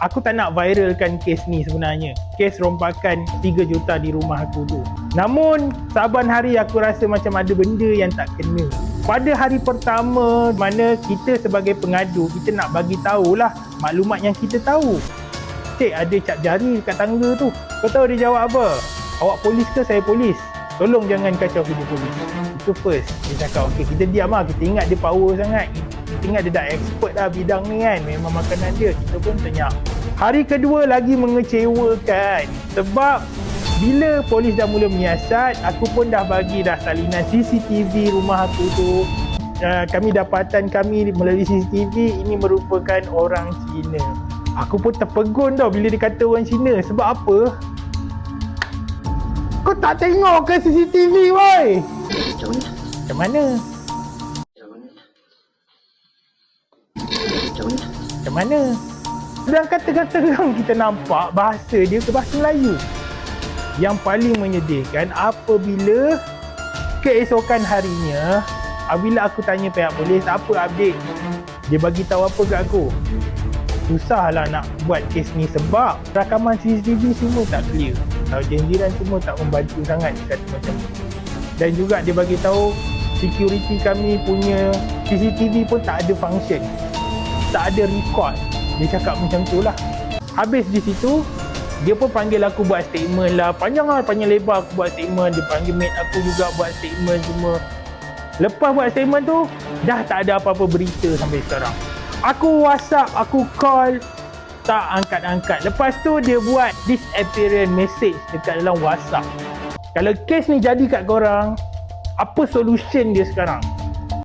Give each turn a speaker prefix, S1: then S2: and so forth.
S1: Aku tak nak viralkan kes ni sebenarnya. Kes rompakan 3 juta di rumah aku tu. Namun, saban hari aku rasa macam ada benda yang tak kena. Pada hari pertama mana kita sebagai pengadu, kita nak bagi tahulah maklumat yang kita tahu. Cik, ada cap jari dekat tangga tu. Kau tahu dia jawab apa? Awak polis ke? Saya polis. Tolong jangan kacau kerja polis. Itu first. Dia cakap, okey, kita diam lah. Kita ingat dia power sangat. Kita ingat dia dah expert dah bidang ni kan. Memang makanan dia. Kita pun senyap. Hari kedua lagi mengecewakan. Sebab bila polis dah mula menyiasat, aku pun dah bagi dah salinan CCTV rumah aku tu. Kami dapatan kami melalui CCTV ini merupakan orang Cina. Aku pun terpegun tau bila dia kata orang Cina. Sebab apa? Kau tak tengok ke CCTV, woi? Macam mana? Macam mana? Dan kata-kata kita nampak bahasa dia ke bahasa Melayu. Yang paling menyedihkan apabila keesokan harinya, apabila aku tanya pihak polis apa update, dia bagi tahu apa kat aku. Susahlah nak buat kes ni sebab rakaman CCTV semua tak clear. Jiran semua tak membantu sangat, dia kata macam tu. Dan juga dia bagi tahu security kami punya CCTV pun tak ada function, tak ada record. Dia cakap macam tu lah. Habis di situ, dia pun panggil aku buat statement lah. Panjang lebar aku buat statement. Dia panggil mate aku juga buat statement semua. Lepas buat statement tu, dah tak ada apa-apa berita sampai sekarang. Aku WhatsApp, aku call, tak angkat-angkat. Lepas tu dia buat disappearance message dekat dalam WhatsApp. Kalau kes ni jadi kat korang, apa solution dia sekarang?